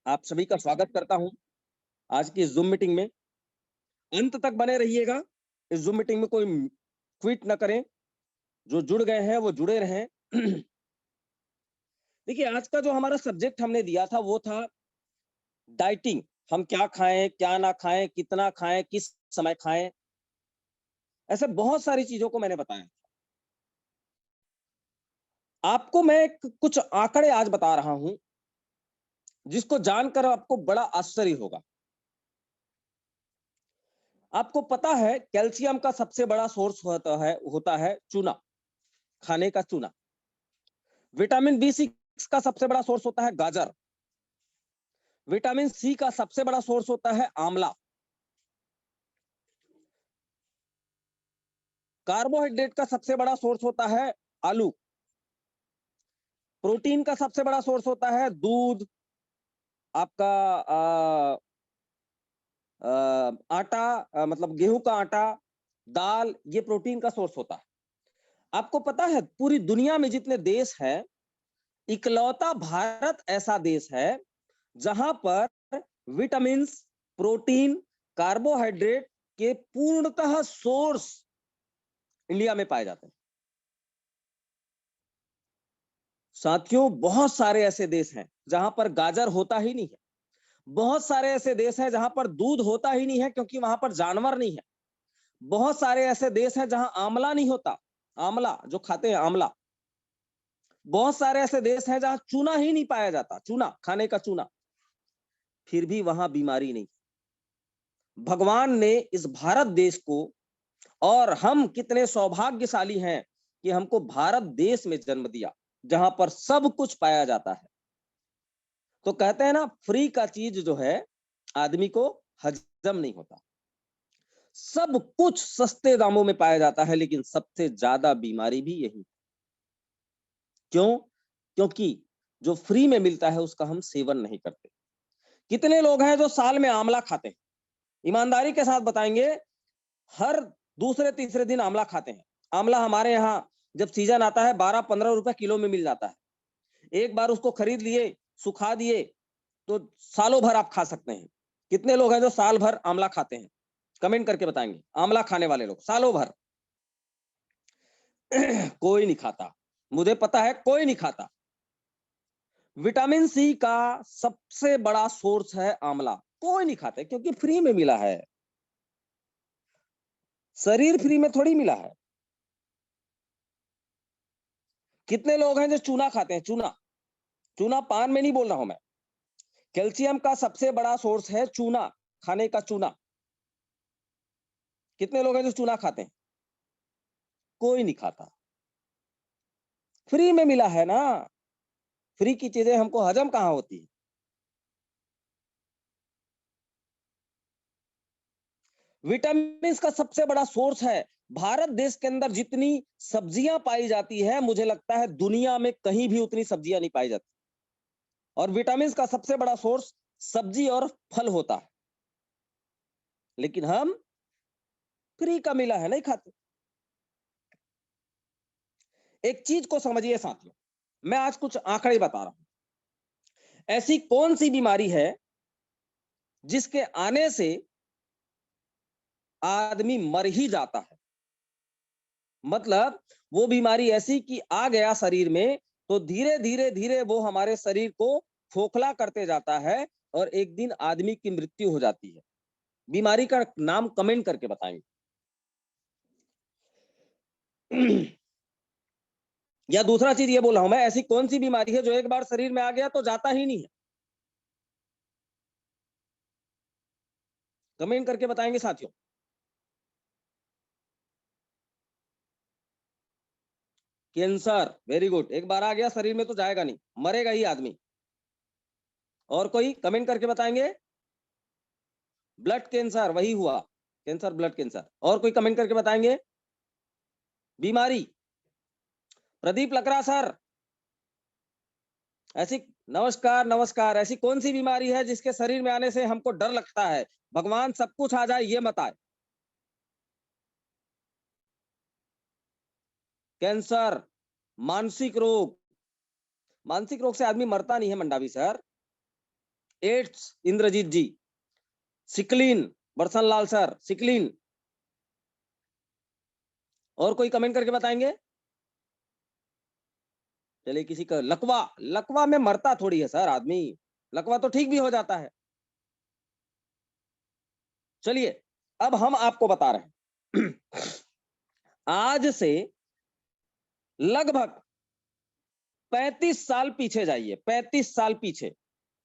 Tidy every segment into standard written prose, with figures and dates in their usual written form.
आप सभी का स्वागत करता हूं आज की ज़ूम मीटिंग में। अंत तक बने रहिएगा। इस ज़ूम मीटिंग में कोई क्विट ना करें। जो जुड़ गए हैं वो जुड़े रहें। देखिए, आज का जो हमारा सब्जेक्ट हमने दिया था वो था डाइटिंग। हम क्या खाएं, क्या ना खाएं, कितना खाएं, किस समय खाएं। ऐसे बहुत सारी चीजों को मैंने बताया। आपको मैं कुछ आंकड़े आज बता रहा हूं जिसको जानकर आपको बड़ा आश्चर्य होगा। आपको पता है कैल्शियम का सबसे बड़ा सोर्स होता है चूना, खाने का चूना। विटामिन B6 का सबसे बड़ा सोर्स होता है गाजर। विटामिन सी का सबसे बड़ा सोर्स होता है आंवला। कार्बोहाइड्रेट का सबसे बड़ा सोर्स होता है आलू। प्रोटीन का सबसे बड़ा सोर्स होता है दूध, आपका आटा, मतलब गेहूं का आटा, दाल, ये प्रोटीन का सोर्स होता है। आपको पता है पूरी दुनिया में जितने देश हैं, इकलौता भारत ऐसा देश है जहां पर विटामिन, प्रोटीन, कार्बोहाइड्रेट के पूर्णतः सोर्स इंडिया में पाए जाते हैं। साथियों, बहुत सारे ऐसे देश हैं जहां पर गाजर होता ही नहीं है। बहुत सारे ऐसे देश हैं जहां पर दूध होता ही नहीं है क्योंकि वहां पर जानवर नहीं है। बहुत सारे ऐसे देश हैं जहां आंवला नहीं होता, आंवला जो खाते हैं आंवला। बहुत सारे ऐसे देश हैं जहां चूना ही नहीं पाया जाता, चूना, खाने का चूना। फिर भी वहां बीमारी नहीं। भगवान ने इस भारत देश को, और हम कितने सौभाग्यशाली हैं कि हमको भारत देश में जन्म दिया जहां पर सब कुछ पाया जाता है। तो कहते हैं ना, फ्री का चीज जो है आदमी को हजम नहीं होता। सब कुछ सस्ते दामों में पाया जाता है, लेकिन सबसे ज्यादा बीमारी भी यही। क्यों? क्योंकि जो फ्री में मिलता है उसका हम सेवन नहीं करते। कितने लोग हैं जो साल में आंवला खाते हैं? ईमानदारी के साथ बताएंगे, हर दूसरे तीसरे दिन आंवला खाते हैं। आंवला हमारे यहाँ जब सीजन आता है 12-15 रुपए किलो में मिल जाता है। एक बार उसको खरीद लिए, सुखा दिए, तो सालों भर आप खा सकते हैं। कितने लोग हैं जो साल भर आंवला खाते हैं? कमेंट करके बताएंगे। आंवला खाने वाले लोग सालों भर। कोई नहीं खाता, मुझे पता है कोई नहीं खाता। विटामिन सी का सबसे बड़ा सोर्स है आंवला। कोई नहीं खाते क्योंकि फ्री में मिला है। शरीर फ्री में थोड़ी मिला है। कितने लोग हैं जो चूना खाते हैं? चूना, चूना पान में नहीं बोल रहा हूं मैं। कैल्शियम का सबसे बड़ा सोर्स है चूना, खाने का चूना। कितने लोग हैं जो चूना खाते हैं? कोई नहीं खाता। फ्री में मिला है ना। फ्री की चीजें हमको हजम कहाँ होती है? विटामिन का सबसे बड़ा सोर्स है। भारत देश के अंदर जितनी सब्जियां पाई जाती है, मुझे लगता है दुनिया में कहीं भी उतनी सब्जियां नहीं पाई जाती। और विटामिन का सबसे बड़ा सोर्स सब्जी और फल होता है, लेकिन हम फ्री का मिला है नहीं खाते। एक चीज को समझिए साथियों, मैं आज कुछ आंकड़े बता रहा हूं। ऐसी कौन सी बीमारी है जिसके आने से आदमी मर ही जाता है? मतलब वो बीमारी ऐसी कि आ गया शरीर में तो धीरे धीरे धीरे वो हमारे शरीर को खोखला करते जाता है और एक दिन आदमी की मृत्यु हो जाती है। बीमारी का नाम कमेंट करके बताएंगे। या दूसरा चीज ये बोल रहा हूं मैं, ऐसी कौन सी बीमारी है जो एक बार शरीर में आ गया तो जाता ही नहीं है? कमेंट करके बताएंगे साथियों। Cancer, very good. एक बार आ गया शरीर में तो जाएगा नहीं, मरेगा ही आदमी। और कोई कमेंट करके बताएंगे? ब्लड कैंसर, वही हुआ कैंसर, ब्लड कैंसर। और कोई कमेंट करके बताएंगे? बीमारी, प्रदीप लकड़ा सर। ऐसी, नमस्कार नमस्कार, ऐसी कौन सी बीमारी है जिसके शरीर में आने से हमको डर लगता है, भगवान सब कुछ आ जाए ये मत आए? कैंसर, मानसिक रोग। मानसिक रोग से आदमी मरता नहीं है मंडावी सर। एड्स इंद्रजीत जी, सिकलीन बरसन लाल सर, सिकलीन। और कोई कमेंट करके बताएंगे? चलिए किसी का लकवा, लकवा में मरता थोड़ी है सर आदमी, लकवा तो ठीक भी हो जाता है। चलिए अब हम आपको बता रहे हैं आज से लगभग 35 साल पीछे जाइए, 35 साल पीछे।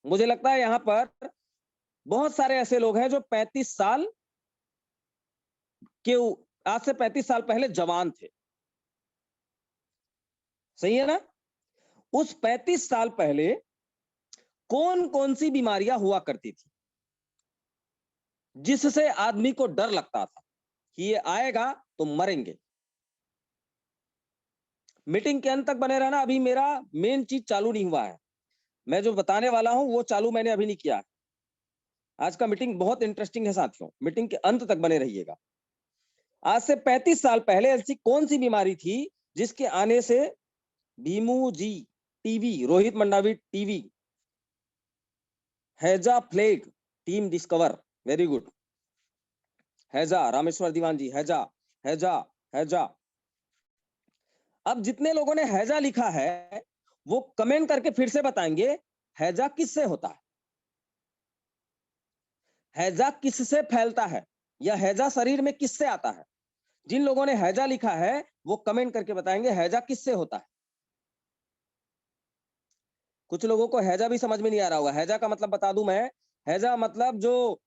मुझे लगता है यहां पर बहुत सारे ऐसे लोग हैं जो 35 साल के आज से 35 साल पहले जवान थे, सही है ना? उस 35 साल पहले कौन कौन सी बीमारियां हुआ करती थी जिससे आदमी को डर लगता था कि ये आएगा तो मरेंगे। मीटिंग के अंत तक बने रहना, अभी मेरा मेन चीज चालू नहीं हुआ है। मैं जो बताने वाला हूं वो चालू मैंने अभी नहीं किया। आज का मीटिंग बहुत इंटरेस्टिंग है साथियों, मीटिंग के अंत तक बने रहिएगा। आज से 35 साल पहले ऐसी कौन सी बीमारी थी जिसके आने से भीमू जी टीवी, रोहित मंडावी टीवी, हैजा plague, team discover, very good, हैजा, रामेश्वर दीवान जी, हैजा, हैजा, हैजा। अब जितने लोगों ने हैजा लिखा है वो कमेंट करके फिर से बताएंगे हैजा किससे होता है, हैजा किससे फैलता है, या हैजा शरीर में किससे आता है। जिन लोगों ने हैजा लिखा है वो कमेंट करके बताएंगे हैजा किससे होता है। कुछ लोगों को हैजा भी समझ में नहीं आ रहा होगा। हैजा का मतलब बता दूं मैं, हैजा मतलब जो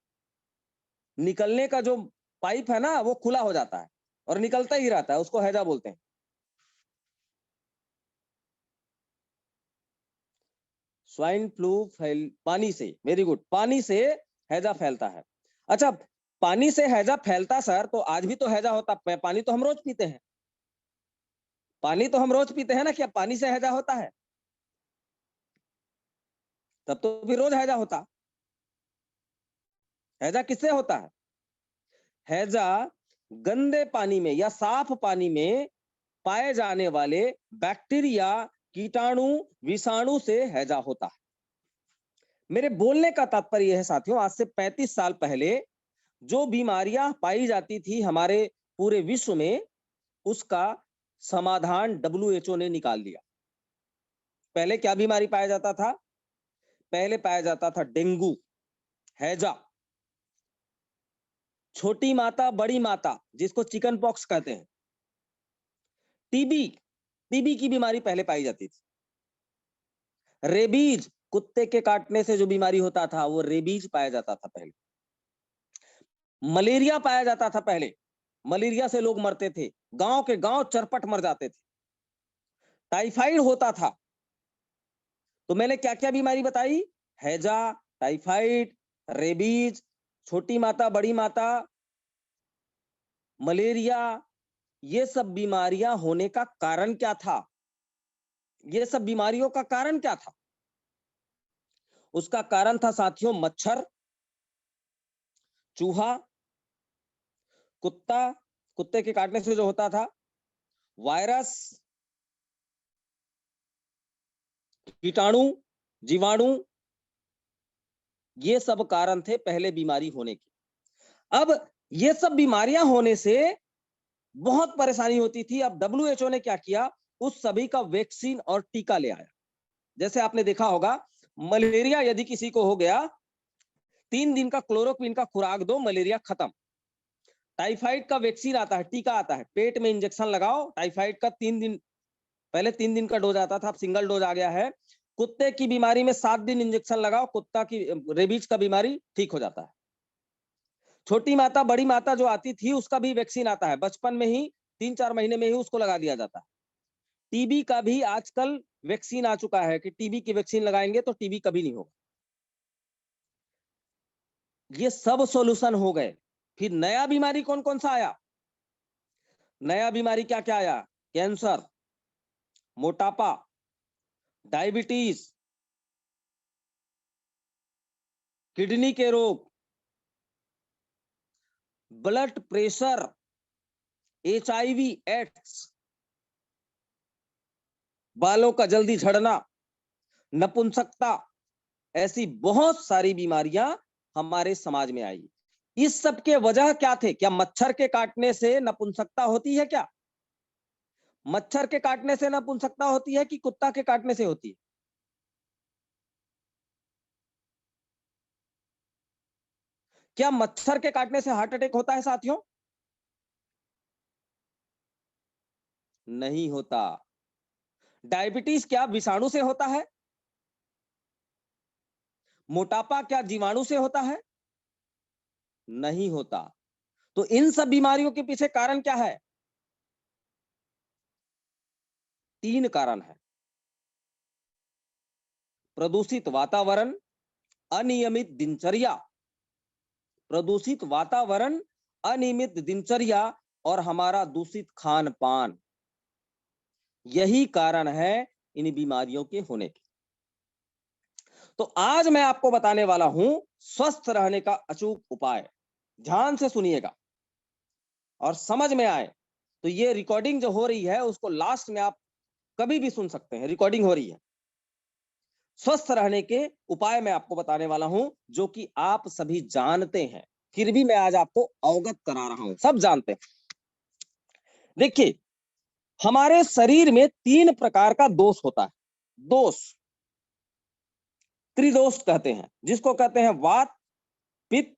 निकलने का जो पाइप है ना वो खुला हो जाता है और निकलता ही रहता है, उसको हैजा बोलते हैं। स्वाइन फ्लू पानी से, वेरी गुड, पानी से हैजा फैलता है। अच्छा, पानी से हैजा फैलता सर, तो आज भी तो हैजा होता, पानी तो हम रोज पीते हैं, पानी तो हम रोज पीते हैं ना, क्या पानी से हैजा होता है? तब तो फिर रोज हैजा होता। हैजा किससे होता है? हैजा गंदे पानी में या साफ पानी में पाए जाने वाले बैक्टीरिया, कीटाणु, विषाणु से हैजा होता है। मेरे बोलने का तात्पर्य यह है साथियों, आज से 35 साल पहले जो बीमारियां पाई जाती थी हमारे पूरे विश्व में, उसका समाधान WHO ने निकाल लिया। पहले क्या बीमारी पाया जाता था? पहले पाया जाता था डेंगू, हैजा, छोटी माता बड़ी माता जिसको चिकन पॉक्स कहते हैं, टीबी, टीबी की बीमारी पहले पाई जाती थी, रेबीज, कुत्ते के काटने से जो बीमारी होता था वो रेबीज पाया जाता था पहले, मलेरिया पाया जाता था पहले, मलेरिया से लोग मरते थे, गांव के गांव चरपट मर जाते थे, टाइफाइड होता था। तो मैंने क्या क्या बीमारी बताई? हैजा, टाइफाइड, रेबीज, छोटी माता बड़ी माता, मलेरिया। ये सब बीमारियां होने का कारण क्या था? ये सब बीमारियों का कारण क्या था? उसका कारण था साथियों मच्छर, चूहा, कुत्ता, कुत्ते के काटने से जो होता था, वायरस, कीटाणु, जीवाणु, ये सब कारण थे पहले बीमारी होने के। अब ये सब बीमारियां होने से बहुत परेशानी होती थी। अब WHO ने क्या किया? उस सभी का वैक्सीन और टीका ले आया। जैसे आपने देखा होगा, मलेरिया यदि किसी को हो गया, 3 दिन का क्लोरोक्विन का खुराक दो, मलेरिया खत्म। टाइफाइड का वैक्सीन आता है, टीका आता है, पेट में इंजेक्शन लगाओ, टाइफाइड का 3 दिन, पहले 3 दिन का डोज आता था, अब सिंगल डोज आ गया है। कुत्ते की बीमारी में 7 दिन इंजेक्शन लगाओ, कुत्ता की रेबीज का बीमारी ठीक हो जाता है। छोटी माता बड़ी माता जो आती थी उसका भी वैक्सीन आता है, बचपन में ही 3-4 महीने में ही उसको लगा दिया जाता है। टीबी का भी आजकल वैक्सीन आ चुका है कि टीबी की वैक्सीन लगाएंगे तो टीबी कभी नहीं होगा। ये सब सॉल्यूशन हो गए। फिर नया बीमारी कौन कौन सा आया? नया बीमारी क्या क्या आया? कैंसर, मोटापा, डायबिटीज, किडनी के रोग, ब्लड प्रेशर, HIV, एड्स, बालों का जल्दी झड़ना, नपुंसकता, ऐसी बहुत सारी बीमारियां हमारे समाज में आई। इस सब के वजह क्या थे? क्या मच्छर के काटने से नपुंसकता होती है क्या? मच्छर के काटने से नपुंसकता होती है कि कुत्ता के काटने से होती है? क्या मच्छर के काटने से हार्ट अटैक होता है साथियों? नहीं होता। डायबिटीज क्या विषाणु से होता है? मोटापा क्या जीवाणु से होता है? नहीं होता। तो इन सब बीमारियों के पीछे कारण क्या है? 3 कारण है। प्रदूषित वातावरण, अनियमित दिनचर्या, प्रदूषित वातावरण, अनियमित दिनचर्या और हमारा दूषित खान पान, यही कारण है इन बीमारियों के होने के। तो आज मैं आपको बताने वाला हूं स्वस्थ रहने का अचूक उपाय। ध्यान से सुनिएगा और समझ में आए तो ये रिकॉर्डिंग जो हो रही है उसको लास्ट में आप कभी भी सुन सकते हैं, रिकॉर्डिंग हो रही है। स्वस्थ रहने के उपाय मैं आपको बताने वाला हूं जो कि आप सभी जानते हैं, फिर भी मैं आज आपको अवगत करा रहा हूं, सब जानते हैं। देखिए, हमारे शरीर में 3 प्रकार का दोष होता है। दोष, त्रिदोष कहते हैं, जिसको कहते हैं वात, पित्त,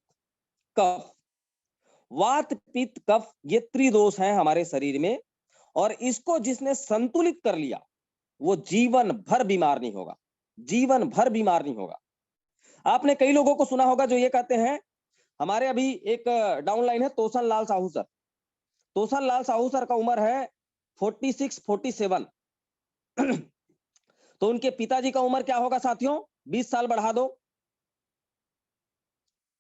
कफ। वात, पित्त, कफ ये त्रिदोष हैं हमारे शरीर में, और इसको जिसने संतुलित कर लिया वो जीवन भर बीमार नहीं होगा, जीवन भर बीमार नहीं होगा। आपने कई लोगों को सुना होगा जो ये कहते हैं, हमारे अभी एक डाउनलाइन है तोसन लाल साहू सर। तोसन लाल साहू सर का उम्र है 46, 47। तो उनके पिताजी का उम्र क्या होगा साथियों? 20 साल बढ़ा दो,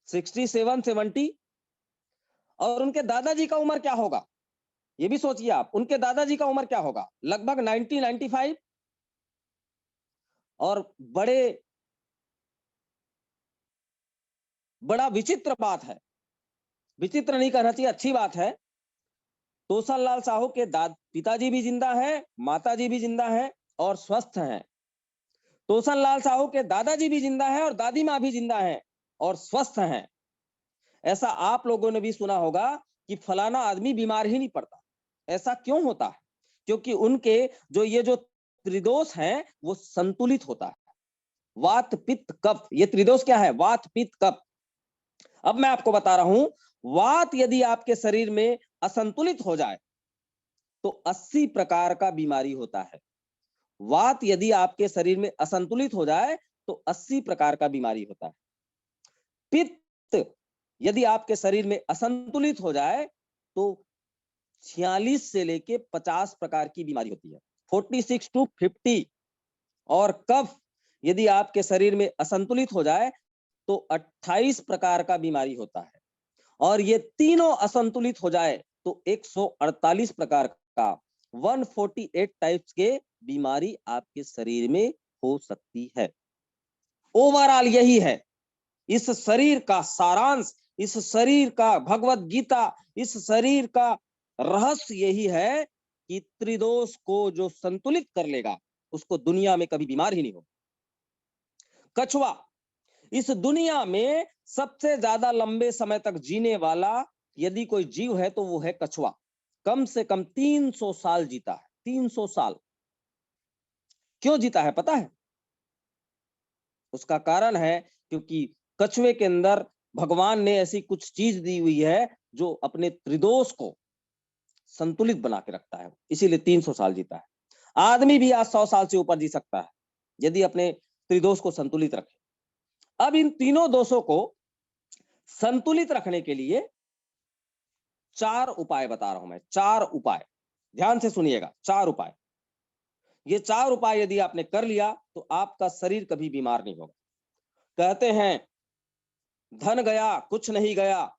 67, 70। और उनके दादाजी का उम्र क्या होगा? ये भी सोचिए आप, उनके दादाजी का उम्र क्या होगा? लगभग 90, 95। और बड़ा विचित्र बात है, विचित्र नहीं कहना चाहिए, अच्छी बात है, तोसन लाल साहू के पिताजी भी जिंदा हैं, माताजी भी जिंदा हैं और स्वस्थ हैं। तोसन लाल साहू के दादाजी भी जिंदा हैं और दादी माँ भी जिंदा हैं और स्वस्थ हैं। ऐसा आप लोगों ने भी सुना होगा कि फलाना आदमी बीमार ही नहीं पड़ता। ऐसा क्यों होता है? क्योंकि उनके जो ये जो त्रिदोष हैं वो संतुलित होता है। वात, पित्त, कफ, ये त्रिदोष क्या है? वात, पित्त, कफ। अब मैं आपको बता रहा हूं, वात यदि आपके शरीर में असंतुलित हो जाए तो 80 प्रकार का बीमारी होता है। वात यदि आपके शरीर में असंतुलित हो जाए तो 80 प्रकार का बीमारी होता है। पित्त यदि आपके शरीर में असंतुलित हो जाए तो 46 से लेके 50 प्रकार की बीमारी होती है, 46 टू 50। और कफ यदि आपके शरीर में असंतुलित हो जाए तो 28 प्रकार का बीमारी होता है। और ये तीनों असंतुलित हो जाए तो 148 प्रकार का, 148 टाइप्स के बीमारी आपके शरीर में हो सकती है। ओवरऑल यही है इस शरीर का सारांश, इस शरीर का भगवत गीता, इस शरीर का रहस्य यही है कि त्रिदोष को जो संतुलित कर लेगा उसको दुनिया में कभी बीमार ही नहीं हो। कछुआ, इस दुनिया में सबसे ज्यादा लंबे समय तक जीने वाला यदि कोई जीव है तो वो है कछुआ। कम से कम 300 साल जीता है, 300 साल। क्यों जीता है पता है? उसका कारण है क्योंकि कछुए के अंदर भगवान ने ऐसी कुछ चीज दी हुई है जो अपने त्रिदोष को संतुलित बना के रखता है, इसीलिए 300 साल जीता है। आदमी भी आज 100 साल से ऊपर जी सकता है यदि अपने त्रिदोष को संतुलित रखे। अब इन तीनों दोषों को संतुलित रखने के लिए 4 उपाय बता रहा हूं मैं, 4 उपाय। ध्यान से सुनिएगा, 4 उपाय। ये 4 उपाय यदि आपने कर लिया तो आपका शरीर कभी बीमार नहीं होगा। कहते हैं धन गया कुछ नहीं गया,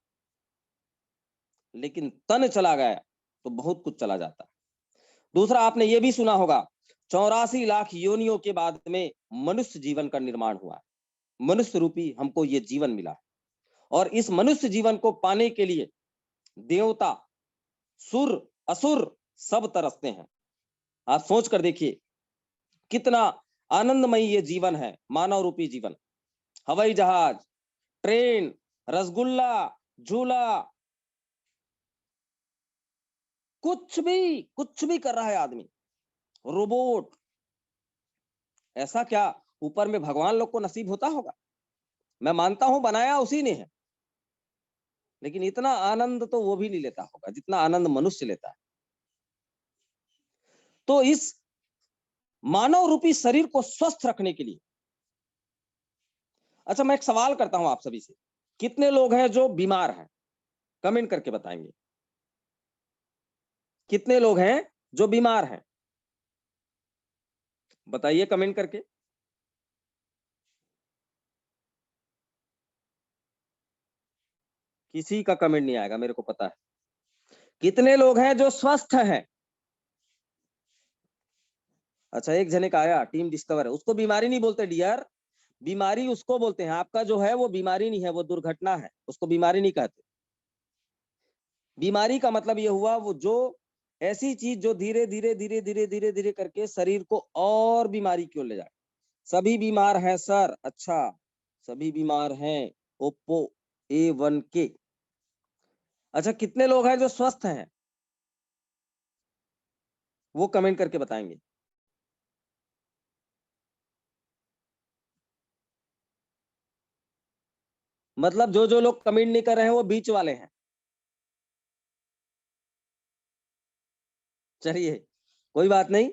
लेकिन तन चला गया तो बहुत कुछ चला जाता है। दूसरा, आपने ये भी सुना होगा 84 लाख योनियों के बाद में मनुष्य जीवन का निर्माण हुआ है। मनुष्य रूपी हमको ये जीवन मिला है और इस मनुष्य जीवन को पाने के लिए देवता, सुर, असुर सब तरसते हैं। आप सोच कर देखिए कितना आनंदमयी ये जीवन है, मानव रूपी जीवन। हवाई जहाज, ट्रेन, रसगुल्ला, झूला, कुछ भी कर रहा है आदमी, रोबोट। ऐसा क्या ऊपर में भगवान लोग को नसीब होता होगा? मैं मानता हूं बनाया उसी ने है, लेकिन इतना आनंद तो वो भी नहीं लेता होगा जितना आनंद मनुष्य लेता है। तो इस मानव रूपी शरीर को स्वस्थ रखने के लिए, अच्छा मैं एक सवाल करता हूं आप सभी से, कितने लोग हैं जो बीमार हैं? कमेंट करके बताएंगे। कितने लोग हैं जो बीमार हैं? बताइए कमेंट करके। किसी का कमेंट नहीं आएगा, मेरे को पता है। कितने लोग हैं जो स्वस्थ हैं? अच्छा एक जने का आया, टीम डिस्कवर है, उसको बीमारी नहीं बोलते डियर, बीमारी उसको बोलते हैं। आपका जो है वो बीमारी नहीं है, वो दुर्घटना है, उसको बीमारी नहीं कहते। बीमारी का मतलब ये हुआ वो जो ऐसी चीज जो धीरे धीरे धीरे धीरे धीरे धीरे करके शरीर को और बीमारी की ओर ले जाए। सभी बीमार हैं सर? अच्छा सभी बीमार हैं। Oppo A1K। अच्छा कितने लोग हैं जो स्वस्थ हैं? वो कमेंट करके बताएंगे। मतलब जो लोग कमेंट नहीं कर रहे हैं वो बीच वाले हैं। चलिए कोई बात नहीं,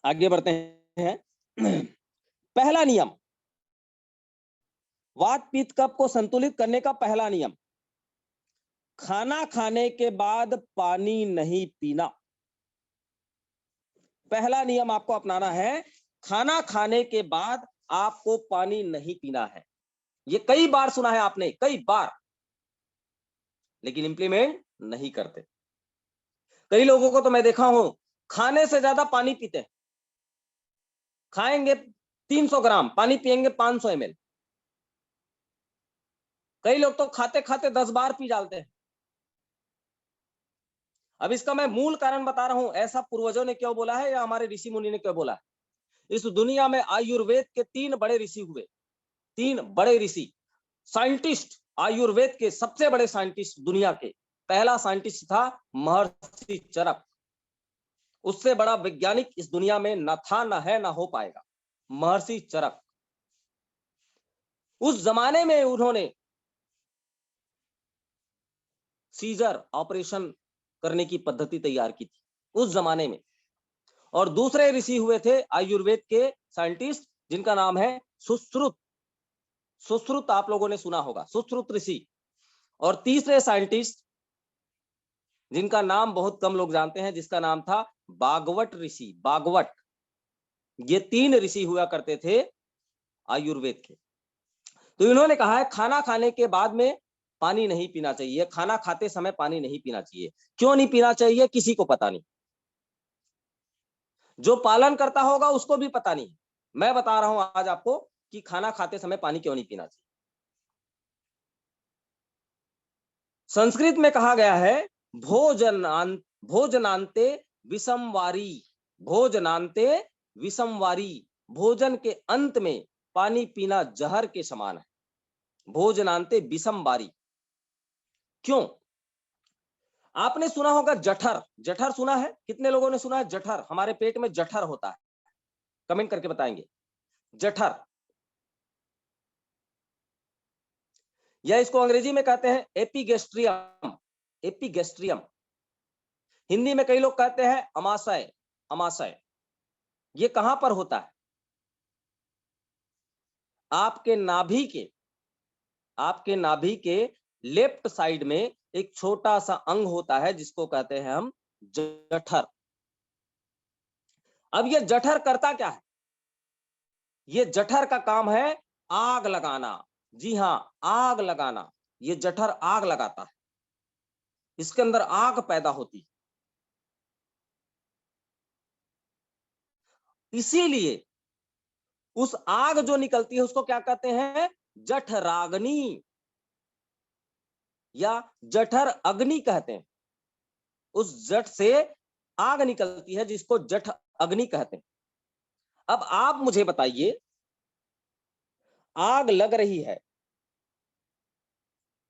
आगे बढ़ते हैं। पहला नियम, वात पित्त कफ को संतुलित करने का पहला नियम, खाना खाने के बाद पानी नहीं पीना। पहला नियम आपको अपनाना है, खाना खाने के बाद आपको पानी नहीं पीना है। ये कई बार सुना है आपने, कई बार, लेकिन इंप्लीमेंट नहीं करते। कई लोगों को तो मैं देखा हूं खाने से ज्यादा पानी पीते हैं। खाएंगे 300 ग्राम, पानी पिएंगे 500 ml। कई लोग तो खाते खाते 10 बार पी डालते हैं। अब इसका मैं मूल कारण बता रहा हूं, ऐसा पूर्वजों ने क्यों बोला है या हमारे ऋषि मुनि ने क्यों बोला है। इस दुनिया में आयुर्वेद के 3 बड़े ऋषि हुए, 3 बड़े ऋषि, साइंटिस्ट, आयुर्वेद के सबसे बड़े साइंटिस्ट दुनिया के। पहला साइंटिस्ट था महर्षि चरक। उससे बड़ा वैज्ञानिक इस दुनिया में न था, न है, न हो पाएगा। महर्षि चरक। उस जमाने में उन्होंने सीजर ऑपरेशन करने की पद्धति तैयार की थी उस जमाने में। और दूसरे ऋषि हुए थे आयुर्वेद के साइंटिस्ट, जिनका नाम है सुश्रुत। सुश्रुत आप लोगों ने सुना होगा, सुश्रुत ऋषि। और तीसरे साइंटिस्ट जिनका नाम बहुत कम लोग जानते हैं, जिसका नाम था बागवट ऋषि, बागवट। ये 3 ऋषि हुआ करते थे आयुर्वेद के। तो इन्होंने कहा है खाना खाने के बाद में पानी नहीं पीना चाहिए, खाना खाते समय पानी नहीं पीना चाहिए। क्यों नहीं पीना चाहिए किसी को पता नहीं, जो पालन करता होगा उसको भी पता नहीं। मैं बता रहा हूं आज आपको कि खाना खाते समय पानी क्यों नहीं पीना चाहिए। संस्कृत में कहा गया है भोजनांते विषमवारी, भोजनांते विषमवारी, भोजन के अंत में पानी पीना जहर के समान है। भोजनांते विषमवारी। क्यों? आपने सुना होगा जठर, जठर सुना है? कितने लोगों ने सुना है जठर? हमारे पेट में जठर होता है, कमेंट करके बताएंगे। जठर, या इसको अंग्रेजी में कहते हैं एपिगेस्ट्रियम, एपिगेस्ट्रियम। हिंदी में कई लोग कहते हैं अमाशय, अमाशय। ये कहां पर होता है? आपके नाभि के, आपके नाभि के लेफ्ट साइड में एक छोटा सा अंग होता है जिसको कहते हैं हम जठर। अब ये जठर करता क्या है? ये जठर का काम है आग लगाना। जी हां, आग लगाना। ये जठर आग लगाता है, इसके अंदर आग पैदा होती है। इसीलिए उस आग जो निकलती है उसको क्या कहते हैं? जठराग्नि या जठर अग्नि कहते हैं। उस जठ से आग निकलती है जिसको जठ अग्नि कहते हैं। अब आप मुझे बताइए, आग लग रही है,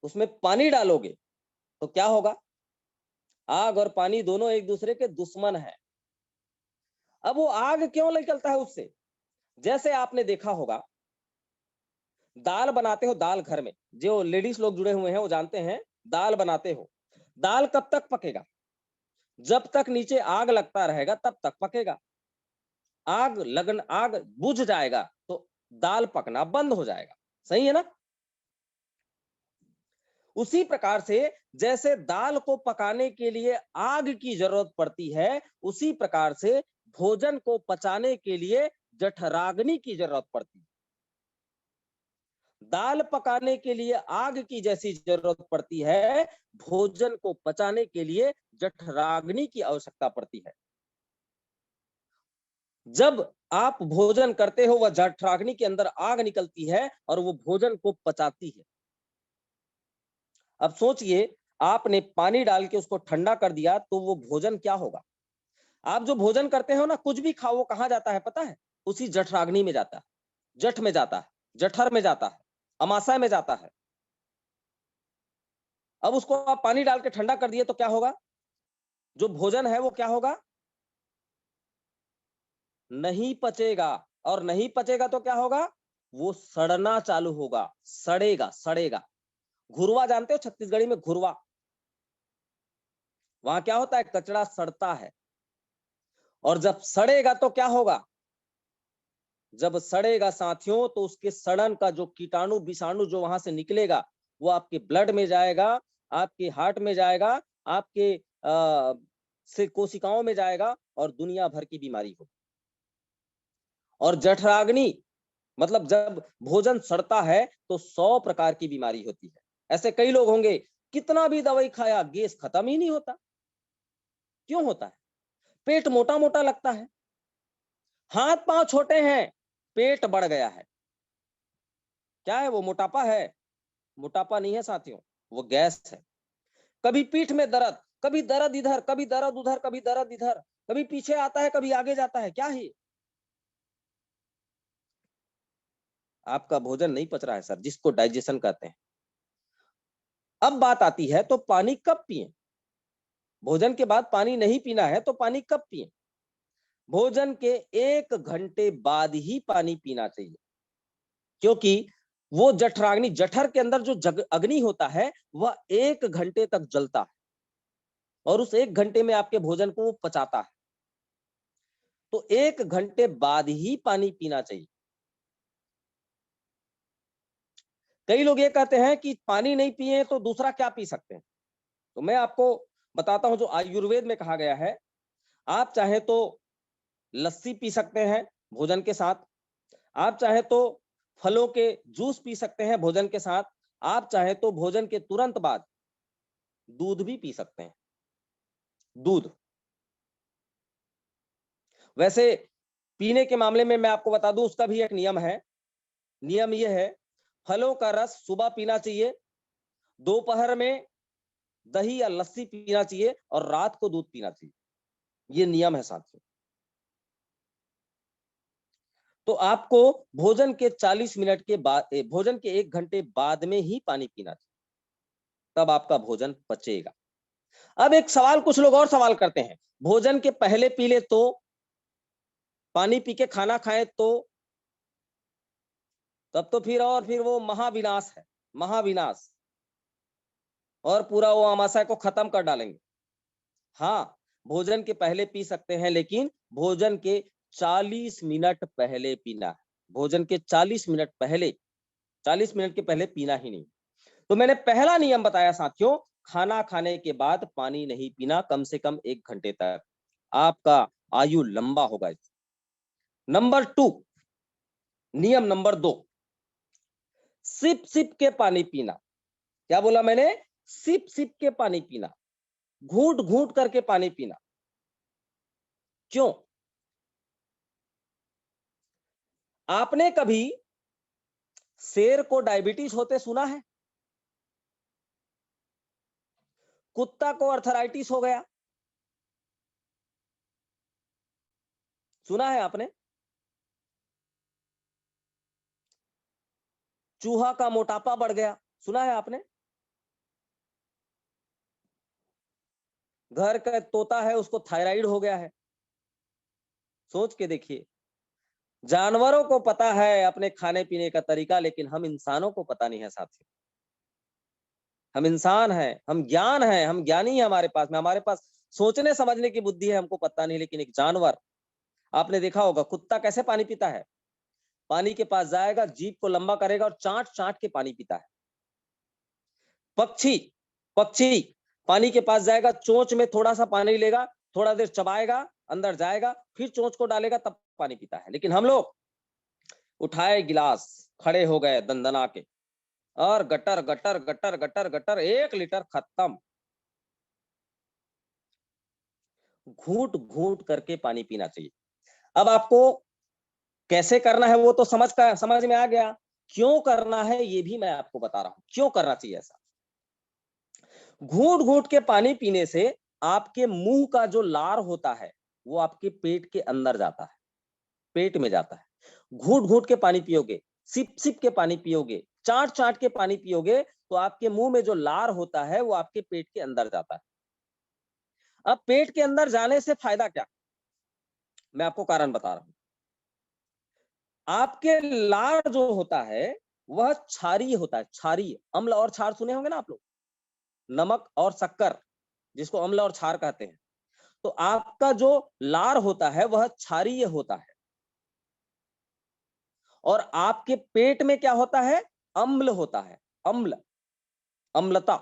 उसमें पानी डालोगे तो क्या होगा? आग और पानी दोनों एक दूसरे के दुश्मन हैं। अब वो आग क्यों निकलता है उससे? जैसे आपने देखा होगा, दाल बनाते हो दाल घर में, जो लेडीज लोग जुड़े हुए हैं वो जानते हैं, दाल बनाते हो, दाल कब तक पकेगा? जब तक नीचे आग लगता रहेगा तब तक पकेगा। आग बुझ जाएगा तो दाल पकना बंद हो जाएगा। सही है ना? उसी प्रकार से जैसे दाल को पकाने के लिए आग की जरूरत पड़ती है, उसी प्रकार से भोजन को पचाने के लिए जठराग्नि की जरूरत पड़ती है। दाल पकाने के लिए आग की जैसी जरूरत पड़ती है, भोजन को पचाने के लिए जठराग्नि की आवश्यकता पड़ती है। जब आप भोजन करते हो, वह जठराग्नि के अंदर आग निकलती है और वो भोजन को पचाती है। अब सोचिए, आपने पानी डाल के उसको ठंडा कर दिया तो वो भोजन क्या होगा? आप जो भोजन करते हो ना, कुछ भी खाओ, वो कहाँ जाता है पता है? उसी जठराग्नि में जाता है, जठ में जाता है, जठर में जाता है, अमाशय में जाता है। अब उसको आप पानी डाल के ठंडा कर दिए तो क्या होगा? जो भोजन है वो क्या होगा? नहीं पचेगा। और नहीं पचेगा तो क्या होगा? वो सड़ना चालू होगा, सड़ेगा, सड़ेगा। घुरवा जानते हो? छत्तीसगढ़ी में घुरवा। वहां क्या होता है? कचरा सड़ता है। और जब सड़ेगा तो क्या होगा? जब सड़ेगा साथियों, तो उसके सड़न का जो कीटाणु विषाणु जो वहां से निकलेगा, वो आपके ब्लड में जाएगा, आपके हार्ट में जाएगा, आपके से कोशिकाओं में जाएगा और दुनिया भर की बीमारी हो। और जठराग्नि मतलब जब भोजन सड़ता है तो 100 प्रकार की बीमारी होती है। ऐसे कई लोग होंगे, कितना भी दवाई खाया, गैस खत्म ही नहीं होता। क्यों होता है? पेट मोटा मोटा लगता है, हाथ पांव छोटे हैं, पेट बढ़ गया है। क्या है वो? मोटापा है? मोटापा नहीं है साथियों, वो गैस है। कभी पीठ में दर्द, कभी दर्द इधर, कभी दर्द उधर, कभी दर्द इधर, कभी पीछे आता है, कभी आगे जाता है। क्या है? आपका भोजन नहीं पच रहा है सर, जिसको डाइजेशन कहते हैं। अब बात आती है, तो पानी कब पिए? भोजन के बाद पानी नहीं पीना है तो पानी कब पिए? भोजन के 1 घंटे बाद ही पानी पीना चाहिए, क्योंकि वो जठराग्नि, जठर के अंदर जो अग्नि होता है, वह 1 घंटे तक जलता है और उस 1 घंटे में आपके भोजन को वो पचाता है। तो 1 घंटे बाद ही पानी पीना चाहिए। कई लोग ये कहते हैं कि पानी नहीं पिए तो दूसरा क्या पी सकते हैं? तो मैं आपको बताता हूं, जो आयुर्वेद में कहा गया है। आप चाहे तो लस्सी पी सकते हैं भोजन के साथ, आप चाहे तो फलों के जूस पी सकते हैं भोजन के साथ, आप चाहे तो भोजन के तुरंत बाद दूध भी पी सकते हैं। दूध, वैसे पीने के मामले में मैं आपको बता दूं, उसका भी एक नियम है। नियम ये है, फलों का रस सुबह पीना चाहिए, दोपहर में दही या लस्सी पीना चाहिए और रात को दूध पीना चाहिए। ये नियम है साथियों। तो आपको भोजन के 40 मिनट के बाद, भोजन के 1 घंटे बाद में ही पानी पीना चाहिए, तब आपका भोजन पचेगा। अब एक सवाल कुछ लोग और सवाल करते हैं, भोजन के पहले पी ले तो, पानी पी के खाना खाए तो? तब तो फिर वो महाविनाश है, महाविनाश। और पूरा वो अमाशय को खत्म कर डालेंगे। हाँ, भोजन के पहले पी सकते हैं, लेकिन भोजन के 40 मिनट पहले पीना है। भोजन के 40 मिनट पहले, 40 मिनट के पहले पीना ही नहीं। तो मैंने पहला नियम बताया साथियों, खाना खाने के बाद पानी नहीं पीना कम से कम 1 घंटे तक, आपका आयु लंबा होगा। नंबर 2, नियम नंबर 2, सिप सिप के पानी पीना। क्या बोला मैंने? सिप सिप के पानी पीना, घूंट घूंट करके पानी पीना। क्यों? आपने कभी शेर को डायबिटीज होते सुना है? कुत्ता को अर्थराइटिस हो गया, सुना है आपने? चूहा का मोटापा बढ़ गया, सुना है आपने? घर का तोता है उसको थायराइड हो गया है। सोच के देखिए, जानवरों को पता है अपने खाने पीने का तरीका, लेकिन हम इंसानों को पता नहीं है साथियों। हम इंसान हैं, हम ज्ञान है, हम ज्ञानी है, हमारे पास सोचने समझने की बुद्धि है, हमको पता नहीं। लेकिन एक जानवर, आपने देखा होगा कुत्ता कैसे पानी पीता है? पानी के पास जाएगा, जीभ को लंबा करेगा और चाट चाट के पानी पीता है। पक्षी पक्षी पानी के पास जाएगा, चोंच में थोड़ा सा पानी लेगा, थोड़ा देर चबाएगा, अंदर जाएगा, फिर चोंच को डालेगा, तब पानी पीता है। लेकिन हम लोग उठाए गिलास, खड़े हो गए दंदना के, और gutter gutter gutter gutter gutter 1 litre खत्म। घूट घूट करके पानी पीना चाहिए। अब आपको कैसे करना है वो तो समझ में आ गया। क्यों करना है ये भी मैं आपको बता रहा हूं, क्यों करना चाहिए ऐसा। घूट घूट के पानी पीने से आपके मुंह का जो लार होता है वो आपके पेट के अंदर जाता है, पेट में जाता है। घूट घूट के पानी पियोगे, सिप सिप के पानी पियोगे, चाट चाट के पानी पियोगे, तो आपके मुंह में जो लार होता है वो आपके पेट के अंदर जाता है। अब पेट के अंदर जाने से फायदा क्या? मैं आपको कारण बता रहा हूं। आपके लार जो होता है वह क्षारीय होता है, क्षारीय। अम्ल और क्षार सुने होंगे ना आप लोग, नमक और शक्कर, जिसको अम्ल और क्षार कहते हैं। तो आपका जो लार होता है वह क्षारीय होता है, और आपके पेट में क्या होता है? अम्ल होता है, अम्ल, अम्लता।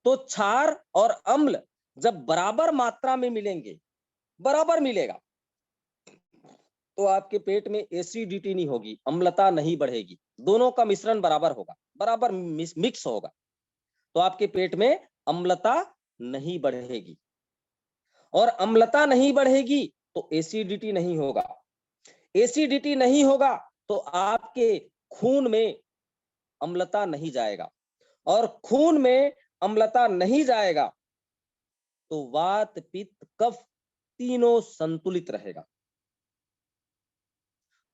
तो क्षार और अम्ल जब बराबर मात्रा में मिलेंगे, बराबर मिलेगा, तो आपके पेट में एसिडिटी नहीं होगी, अम्लता नहीं बढ़ेगी, दोनों का मिश्रण बराबर होगा, बराबर मिक्स होगा, तो आपके पेट में अम्लता नहीं बढ़ेगी। और अम्लता नहीं बढ़ेगी तो एसिडिटी नहीं होगा, एसिडिटी नहीं होगा तो आपके खून में अम्लता नहीं जाएगा, और खून में अम्लता नहीं जाएगा तो वात पित्त कफ तीनों संतुलित रहेगा।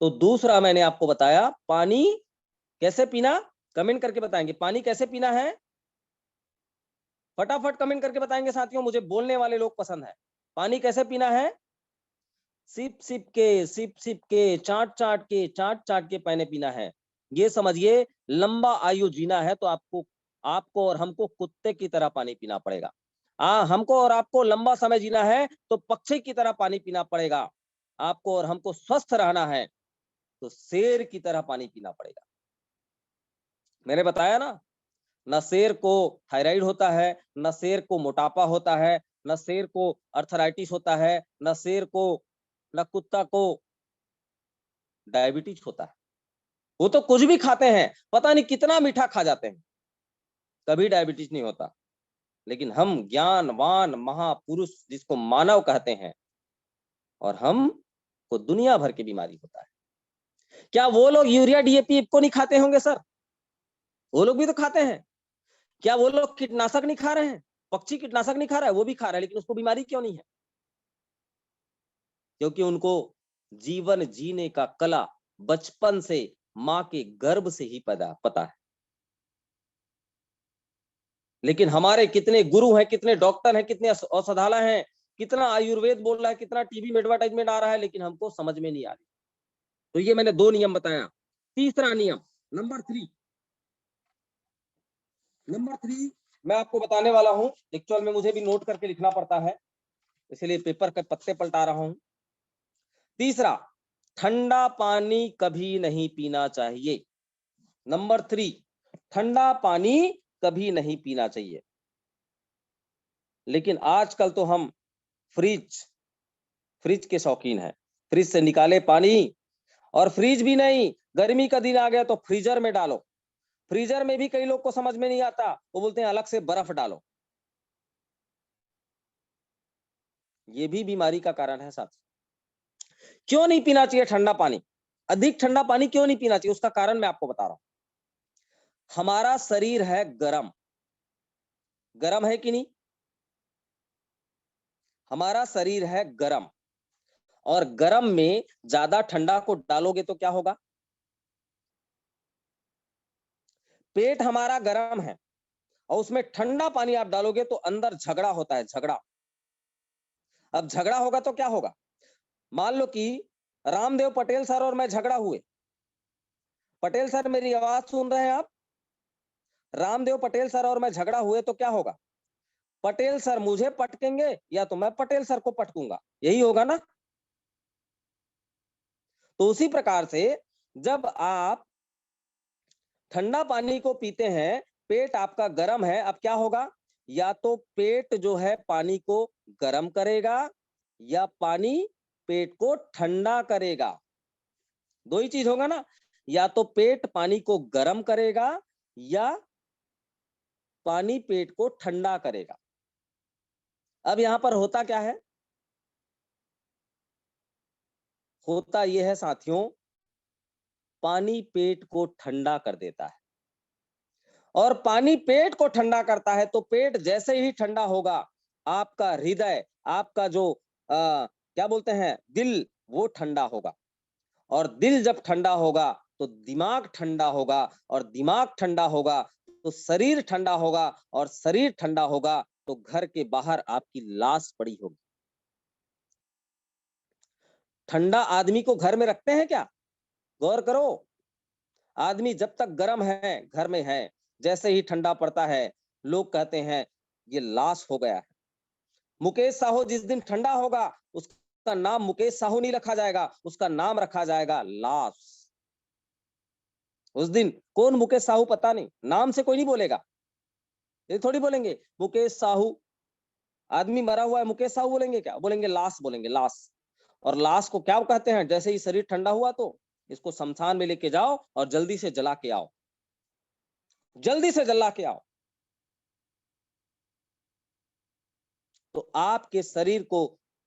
तो दूसरा मैंने आपको बताया, पानी कैसे पीना, कमेंट करके बताएंगे पानी कैसे पीना है। फटाफट कमेंट करके बताएंगे साथियों, मुझे बोलने वाले लोग पसंद है। पानी कैसे पीना है? सिप सिप के, सिप सिप के, चाट चाट के, चाट चाट के पानी पीना है। ये समझिए, लंबा आयु जीना है तो आपको आपको और हमको कुत्ते की तरह पानी पीना पड़ेगा। हमको और आपको लंबा समय जीना है तो पक्षी की तरह पानी पीना पड़ेगा। आपको और हमको स्वस्थ रहना है तो शेर की तरह पानी पीना पड़ेगा। मैंने बताया ना, न शेर को थायराइड होता है, न शेर को मोटापा होता है, न शेर को अर्थराइटिस होता है, न शेर को, न कुत्ता को डायबिटीज होता है। वो तो कुछ भी खाते हैं, पता नहीं कितना मीठा खा जाते हैं, कभी डायबिटीज नहीं होता। लेकिन हम ज्ञानवान महापुरुष जिसको मानव कहते हैं, और हम को दुनिया भर की बीमारी होता है। क्या वो लोग यूरिया डीएपी को नहीं खाते होंगे सर? वो लोग भी तो खाते हैं। क्या वो लोग कीटनाशक नहीं खा रहे हैं? पक्षी कीटनाशक नहीं खा रहा है, वो भी खा रहा है, लेकिन उसको बीमारी क्यों नहीं है? क्योंकि उनको जीवन जीने का कला बचपन से माँ के गर्भ से ही पता है। लेकिन हमारे कितने गुरु हैं, कितने डॉक्टर हैं, कितने औषधालय हैं, कितना आयुर्वेद बोल रहा है, कितना टीवी में एडवर्टाइजमेंट आ रहा है, लेकिन हमको समझ में नहीं आ रही। तो ये मैंने 2 नियम बताया। तीसरा नियम, नंबर 3, नंबर 3 मैं आपको बताने वाला हूं। एक्चुअल में मुझे भी नोट करके लिखना पड़ता है, इसलिए पेपर के पत्ते पलटा रहा हूं। तीसरा, ठंडा पानी कभी नहीं पीना चाहिए। नंबर 3, ठंडा पानी कभी नहीं पीना चाहिए। लेकिन आजकल तो हम फ्रिज फ्रिज के शौकीन हैं। फ्रिज से निकाले पानी, और फ्रिज भी नहीं, गर्मी का दिन आ गया तो फ्रीजर में डालो। फ्रीजर में भी कई लोग को समझ में नहीं आता, वो बोलते हैं अलग से बर्फ डालो। ये भी बीमारी का कारण है साथ। क्यों नहीं पीना चाहिए ठंडा पानी? अधिक ठंडा पानी क्यों नहीं पीना चाहिए, उसका कारण मैं आपको बता रहा हूं। हमारा शरीर है गरम, गरम है कि नहीं? हमारा शरीर है गरम, और गरम में ज्यादा ठंडा को डालोगे तो क्या होगा? पेट हमारा गर्म है और उसमें ठंडा पानी आप डालोगे तो अंदर झगड़ा होता है, झगड़ा। अब झगड़ा होगा तो क्या होगा? मान लो कि रामदेव पटेल सर और मैं झगड़ा हुए। पटेल सर मेरी आवाज सुन रहे हैं आप? रामदेव पटेल सर और मैं झगड़ा हुए तो क्या होगा? पटेल सर मुझे पटकेंगे या तो मैं पटेल सर को पटकूंगा, यही होगा ना। तो उसी प्रकार से जब आप ठंडा पानी को पीते हैं, पेट आपका गर्म है, अब क्या होगा? या तो पेट जो है पानी को गर्म करेगा या पानी पेट को ठंडा करेगा। दो ही चीज होगा ना, या तो पेट पानी को गर्म करेगा या पानी पेट को ठंडा करेगा। अब यहां पर होता क्या है? होता यह है साथियों, पानी पेट को ठंडा कर देता है। और पानी पेट को ठंडा करता है तो पेट जैसे ही ठंडा होगा, आपका हृदय, आपका जो क्या बोलते हैं, दिल, वो ठंडा होगा। और दिल जब ठंडा होगा तो दिमाग ठंडा होगा, और दिमाग ठंडा होगा तो शरीर ठंडा होगा, और शरीर ठंडा होगा तो घर के बाहर आपकी लाश पड़ी होगी। ठंडा आदमी को घर में रखते हैं क्या? गौर करो। आदमी जब तक गर्म है, घर में है, जैसे ही ठंडा पड़ता है, लोग कहते हैं ये लाश हो गया है। मुकेश साहू जिस दिन ठंडा होगा, उसका नाम मुकेश साहू नहीं रखा जाएगा, उसका नाम रखा जाएगा लाश। उस दिन कौन मुकेश साहू पता नहीं, नाम से कोई नहीं बोलेगा। ये थोड़ी बोलेंगे मुकेश साहू, आदमी मरा हुआ है मुकेश साहू बोलेंगे क्या? बोलेंगे लाश, बोलेंगे लाश। और लाश को क्या कहते हैं? जैसे ही शरीर ठंडा हुआ तो इसको शमशान में लेके जाओ और जल्दी से जला के आओ, जल्दी से जला के आओ। तो आपके शरीर को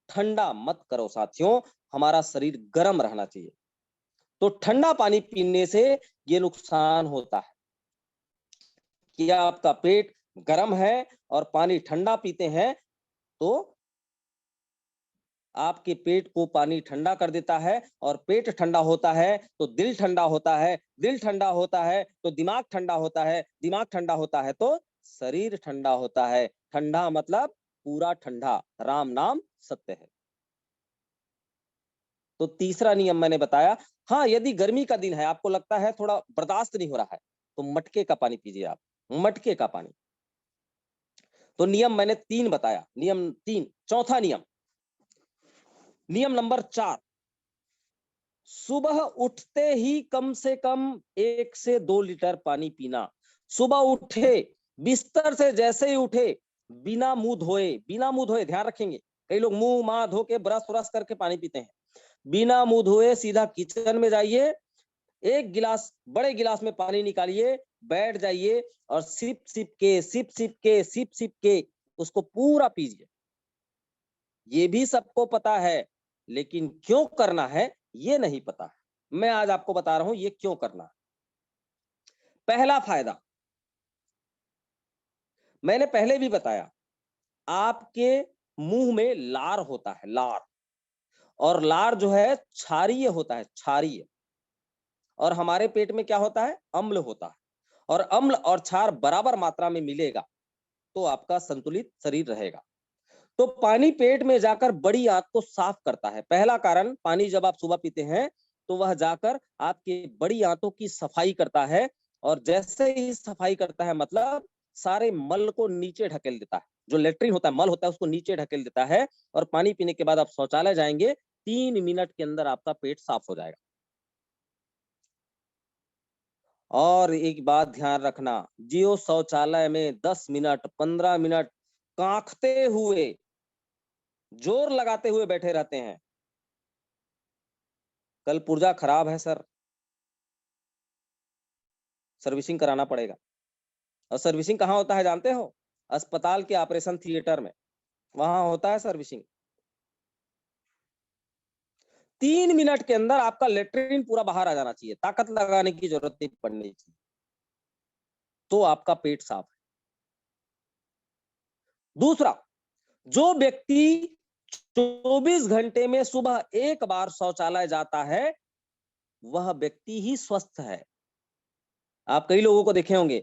ठंडा मत करो साथियों, हमारा शरीर गर्म रहना चाहिए। तो ठंडा पानी पीने से ये नुकसान होता है कि आपका पेट गर्म है और पानी ठंडा पीते हैं तो आपके पेट को पानी ठंडा कर देता है, और पेट ठंडा होता है तो दिल ठंडा होता है, दिल ठंडा होता है तो दिमाग ठंडा होता है, दिमाग ठंडा होता है तो शरीर ठंडा होता है। ठंडा मतलब पूरा ठंडा, राम नाम सत्य है। तो तीसरा नियम मैंने बताया। हाँ, यदि गर्मी का दिन है, आपको लगता है थोड़ा बर्दाश्त नहीं हो रहा है, तो मटके का पानी पीजिए आप, मटके का पानी। तो नियम मैंने 3 बताया, नियम 3। चौथा नियम, नियम नंबर 4, सुबह उठते ही कम से कम 1 से 2 लीटर पानी पीना। सुबह उठे, बिस्तर से जैसे ही उठे, बिना मुंह धोए, बिना मुंह धोए, ध्यान रखेंगे, कई लोग मुंह मां धो के ब्रश व्रश करके पानी पीते हैं। बिना मुंह धोए सीधा किचन में जाइए, एक गिलास, बड़े गिलास में पानी निकालिए, बैठ जाइए और सिप सिप के, सिप सिप के, सिप सिप के उसको पूरा पीजिए। ये भी सबको पता है, लेकिन क्यों करना है ये नहीं पता है। मैं आज आपको बता रहा हूं ये क्यों करना है। पहला फायदा मैंने पहले भी बताया, आपके मुंह में लार होता है, लार। और लार जो है क्षारीय होता है, क्षारीय। और हमारे पेट में क्या होता है? अम्ल होता है। और अम्ल और क्षार बराबर मात्रा में मिलेगा तो आपका संतुलित शरीर रहेगा। तो पानी पेट में जाकर बड़ी आंत को साफ करता है। पहला कारण, पानी जब आप सुबह पीते हैं तो वह जाकर आपकी बड़ी आंतों की सफाई करता है, और जैसे ही सफाई करता है मतलब सारे मल को नीचे ढकेल देता है। जो लेट्रिन होता है, मल होता है, उसको नीचे ढकेल देता है। और पानी पीने के बाद आप शौचालय जाएंगे, 3 मिनट के अंदर आपका पेट साफ हो जाएगा। और एक बात ध्यान रखना, जियो शौचालय में 10 मिनट 15 मिनट कांखते हुए, जोर लगाते हुए बैठे रहते हैं, कल पुर्जा खराब है सर, सर्विसिंग कराना पड़ेगा। और सर्विसिंग कहाँ होता है जानते हो? अस्पताल के ऑपरेशन थिएटर में, वहां होता है सर्विसिंग। 3 मिनट के अंदर आपका लेट्रिन पूरा बाहर आ जाना चाहिए, ताकत लगाने की जरूरत नहीं पड़नी चाहिए, तो आपका पेट साफ है। दूसरा, जो व्यक्ति 24 घंटे में सुबह एक बार शौचालय जाता है, वह व्यक्ति ही स्वस्थ है। आप कई लोगों को देखे होंगे,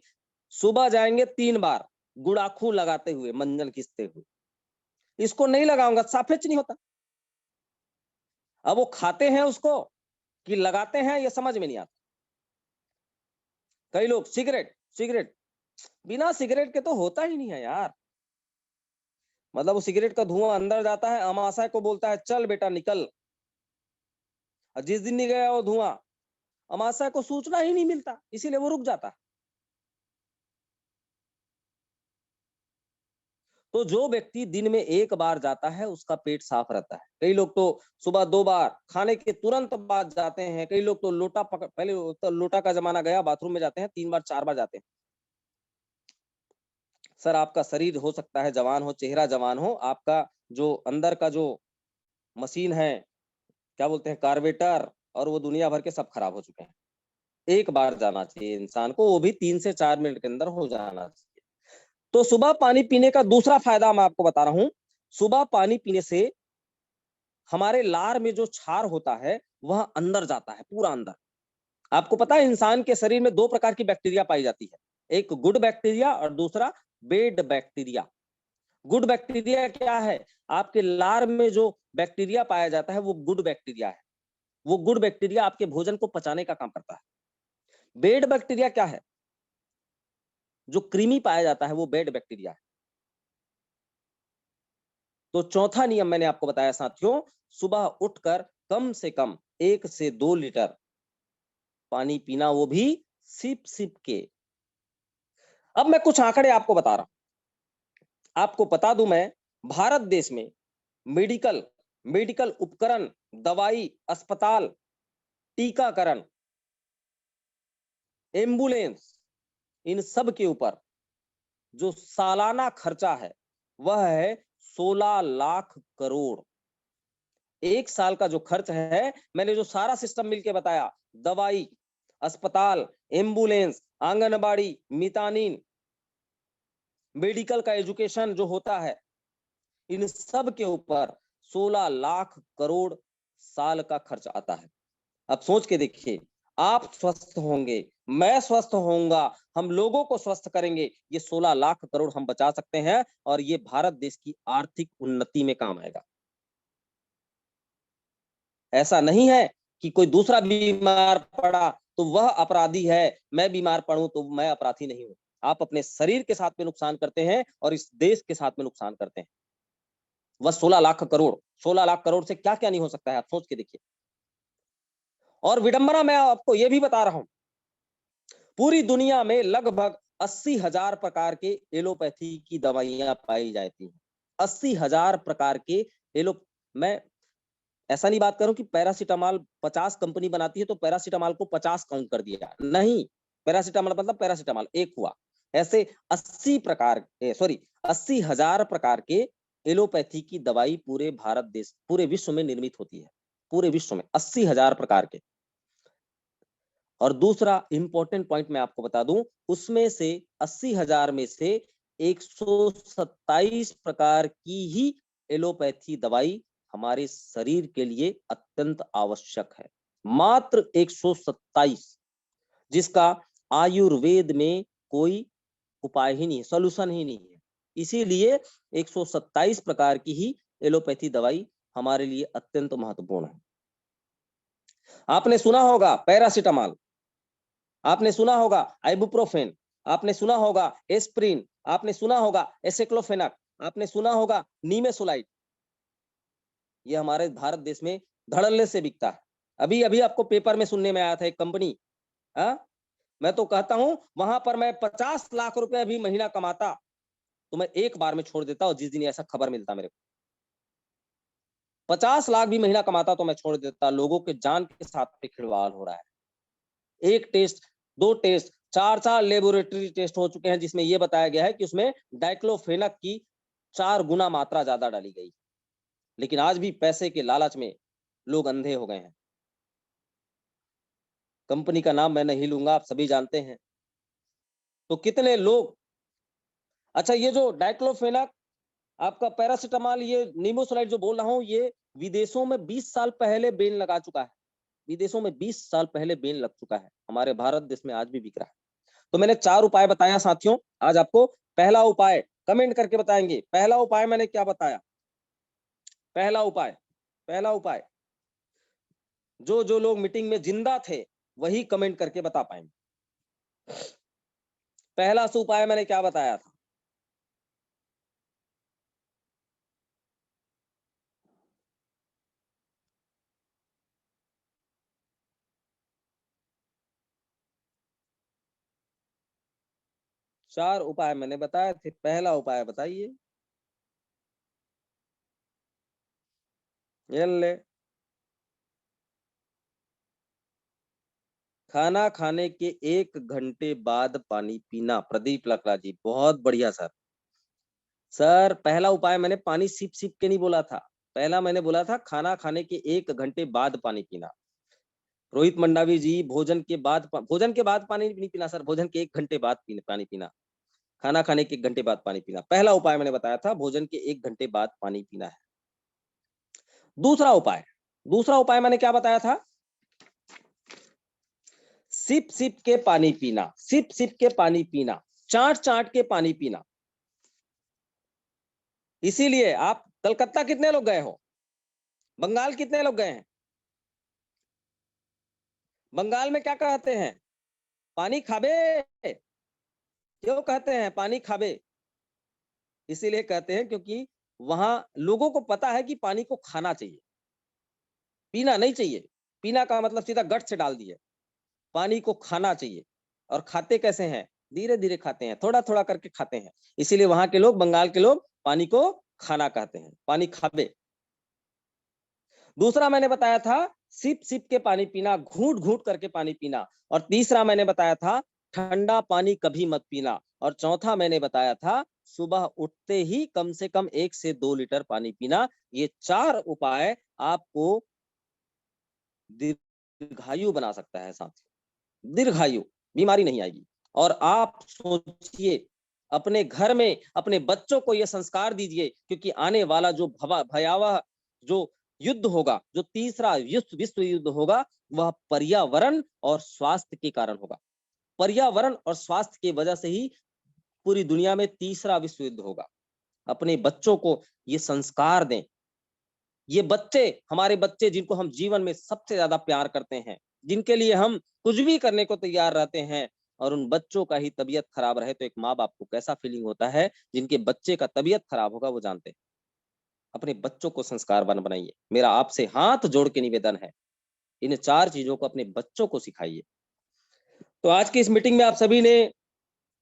सुबह जाएंगे 3 बार गुड़ाखू लगाते हुए, मंजन खींचते हुए। इसको नहीं लगाऊंगा, साफेच नहीं होता। अब वो खाते हैं उसको कि लगाते हैं, ये समझ में नहीं आता। कई लोग सिगरेट सिगरेट, बिना सिगरेट के तो होता ही नहीं है यार। मतलब वो सिगरेट का धुआं अंदर जाता है, अमाशय को बोलता है चल बेटा निकल, और जिस दिन नहीं गया वो धुआं, अमाशय को सूचना ही नहीं मिलता, इसीलिए वो रुक जाता है। तो जो व्यक्ति दिन में 1 बार जाता है उसका पेट साफ रहता है। कई लोग तो सुबह 2 बार, खाने के तुरंत बाद जाते हैं। कई लोग तो लोटा पकड़, पहले तो लोटा का जमाना गया, बाथरूम में जाते हैं 3 बार 4 बार जाते हैं। सर आपका शरीर हो सकता है जवान हो, चेहरा जवान हो, आपका जो अंदर का जो मशीन है, क्या बोलते हैं, कार्बेटर, और वो दुनिया भर के सब खराब हो चुके हैं। 1 बार जाना चाहिए इंसान को, वो भी 3 से 4 मिनट के अंदर हो जाना चाहिए। तो सुबह पानी पीने का दूसरा फायदा मैं आपको बता रहा हूं। सुबह पानी पीने से हमारे लार में जो क्षार होता है वह अंदर जाता है, पूरा अंदर। आपको पता है इंसान के शरीर में 2 प्रकार की बैक्टीरिया पाई जाती है, एक गुड बैक्टीरिया और दूसरा बेड बैक्टीरिया। गुड बैक्टीरिया क्या है? आपके लार में जो बैक्टीरिया पाया जाता है वो गुड बैक्टीरिया है। वो गुड बैक्टीरिया आपके भोजन को पचाने का काम करता है। बेड बैक्टीरिया क्या है? जो कृमि पाया जाता है वो बेड बैक्टीरिया है। तो चौथा नियम मैंने आपको बताया साथियों, सुबह उठकर कम से कम 1 से 2 लीटर पानी पीना, वो भी सिप सिप के। अब मैं कुछ आंकड़े आपको बता रहा हूं। आपको बता दूं मैं, भारत देश में मेडिकल मेडिकल उपकरण, दवाई, अस्पताल, टीकाकरण, एम्बुलेंस, इन सब के ऊपर जो सालाना खर्चा है वह है 16 लाख करोड़। 1 साल का जो खर्च है, मैंने जो सारा सिस्टम मिलके बताया, दवाई, अस्पताल, एम्बुलेंस, आंगनबाड़ी, मितानिन, मेडिकल का एजुकेशन जो होता है, इन सब के ऊपर 16 लाख करोड़ साल का खर्च आता है। अब सोच के देखिए, आप स्वस्थ होंगे, मैं स्वस्थ होऊंगा, हम लोगों को स्वस्थ करेंगे, ये 16 लाख करोड़ हम बचा सकते हैं, और ये भारत देश की आर्थिक उन्नति में काम आएगा। ऐसा नहीं है कि कोई दूसरा बीमार पड़ा तो वह अपराधी है, मैं बीमार पड़ूं तो मैं अपराधी नहीं हूं। आप अपने शरीर के साथ में नुकसान करते हैं और इस देश के साथ में नुकसान करते हैं। वह 16 लाख करोड़, 16 लाख करोड़ से क्या क्या नहीं हो सकता है, आप सोच के देखिए। और विडंबना मैं आपको यह भी बता रहा हूं, पूरी दुनिया में लगभग 80,000 प्रकार के एलोपैथी की दवाइयां पाई जाती हैं। 80,000 प्रकार के एलो मैं ऐसा नहीं बात करूं कि पैरासीटामॉल 50 कंपनी बनाती है तो पैरासीटामॉल को 50 काउंट कर दिया, नहीं। पैरासीटामॉल मतलब पैरासीटामॉल एक हुआ। ऐसे 80,000 प्रकार के एलोपैथी की दवाई पूरे भारत देश, पूरे विश्व में निर्मित होती है। पूरे विश्व में 80,000 प्रकार के। और दूसरा इंपॉर्टेंट पॉइंट मैं आपको बता दूं, उसमें से 80,000 में से 127 प्रकार की ही एलोपैथी दवाई हमारे शरीर के लिए अत्यंत आवश्यक है। मात्र 127, जिसका आयुर्वेद में कोई उपाय ही नहीं है, सोल्यूशन ही नहीं है। इसीलिए 127 प्रकार की ही एलोपैथी दवाई हमारे लिए अत्यंत महत्वपूर्ण है। आपने सुना होगा पैरासीटामॉल, आपने सुना होगा आइबुप्रोफेन, आपने सुना होगा एस्प्रिन, आपने सुना होगा एसेक्लोफेनाक, आपने सुना होगा नीमेसोलाइट। ये हमारे भारत देश में धड़ल्ले से बिकता है। अभी अभी आपको पेपर में सुनने में आया था, एक कंपनी, मैं तो कहता हूं वहां पर मैं 50 लाख रुपए भी महीना कमाता तो मैं एक बार में छोड़ देता, और जिस दिन ऐसा खबर मिलता मेरे को 50 लाख भी महीना कमाता तो मैं छोड़ देता। लोगों के जान के साथ पे खिलवाड़ हो रहा है। एक टेस्ट, 2 टेस्ट, 4 लेबोरेटरी टेस्ट हो चुके हैं जिसमें यह बताया गया है कि उसमें डाइक्लोफेनक की 4 गुना मात्रा ज्यादा डाली गई। लेकिन आज भी पैसे के लालच में लोग अंधे हो गए हैं। कंपनी का नाम मैं नहीं लूंगा, आप सभी जानते हैं। तो कितने लोग, अच्छा ये जो डाइक्लोफेनक, आपका पैरासिटामॉल, ये नीमोसोलाइड जो बोल रहा हूं, ये विदेशों में 20 साल पहले बैन लगा चुका है। विदेशों में 20 साल पहले बैन लग चुका है, हमारे भारत देश में आज भी बिक रहा है। तो मैंने 4 उपाय बताया साथियों। आज आपको पहला उपाय कमेंट करके बताएंगे। पहला उपाय मैंने क्या बताया? पहला उपाय जो जो लोग मीटिंग में जिंदा थे वही कमेंट करके बता पाएंगे। पहला उपाय मैंने क्या बताया था? चार उपाय मैंने बताए थे, पहला उपाय बताइए। ये ले, खाना खाने के 1 घंटे बाद पानी पीना। प्रदीप लकड़ा जी, बहुत बढ़िया सर। सर पहला उपाय मैंने पानी सिप सिप के नहीं बोला था, पहला मैंने बोला था खाना खाने के 1 घंटे बाद पानी पीना। रोहित मंडावी जी, भोजन के बाद पानी नहीं पीना सर, भोजन के 1 घंटे बाद पानी पीना। खाना खाने के 1 घंटे बाद पानी पीना, पहला उपाय मैंने बताया था भोजन के 1 घंटे बाद पानी पीना है। दूसरा उपाय मैंने क्या बताया था? सिप सिप के पानी पीना, सिप सिप के पानी पीना, चाट चाट के पानी पीना। इसीलिए आप कलकत्ता कितने लोग गए हो? बंगाल कितने लोग गए हैं? बंगाल में क्या कहते हैं? पानी खाबे। क्यों कहते हैं पानी खाबे? इसीलिए कहते हैं क्योंकि वहां लोगों को पता है कि पानी को खाना चाहिए, पीना नहीं चाहिए। पीना का मतलब सीधा गट से डाल दिए, पानी को खाना चाहिए। और खाते कैसे हैं? धीरे धीरे खाते हैं, थोड़ा थोड़ा करके खाते हैं। इसीलिए वहां के लोग, बंगाल के लोग पानी को खाना कहते हैं, पानी खाबे। दूसरा मैंने बताया था सिप सिप के पानी पीना, घूट घूट करके पानी पीना। और तीसरा मैंने बताया था ठंडा पानी कभी मत पीना। और चौथा मैंने बताया था सुबह उठते ही कम से कम 1 से 2 लीटर पानी पीना। ये 4 उपाय आपको दीर्घायु बना सकता है साथियों, दीर्घायु, बीमारी नहीं आएगी। और आप सोचिए, अपने घर में अपने बच्चों को यह संस्कार दीजिए, क्योंकि आने वाला जो भयावह जो युद्ध होगा, जो तीसरा विश्व युद्ध होगा, वह पर्यावरण और स्वास्थ्य के कारण होगा। पर्यावरण और स्वास्थ्य की वजह से ही पूरी दुनिया में तीसरा विश्व युद्ध होगा। अपने बच्चों को ये संस्कार दें। ये बच्चे, हमारे बच्चे जिनको हम जीवन में सबसे ज्यादा प्यार करते हैं, जिनके लिए हम कुछ भी करने को तैयार रहते हैं, और उन बच्चों का ही तबीयत खराब रहे तो एक माँ बाप को कैसा फीलिंग होता है? जिनके बच्चे का तबीयत खराब होगा वो जानते हैं। अपने बच्चों को संस्कारवान बनाइए, मेरा आपसे हाथ जोड़ के निवेदन है। इन 4 चीजों को अपने बच्चों को सिखाइए। तो आज की इस मीटिंग में आप सभी ने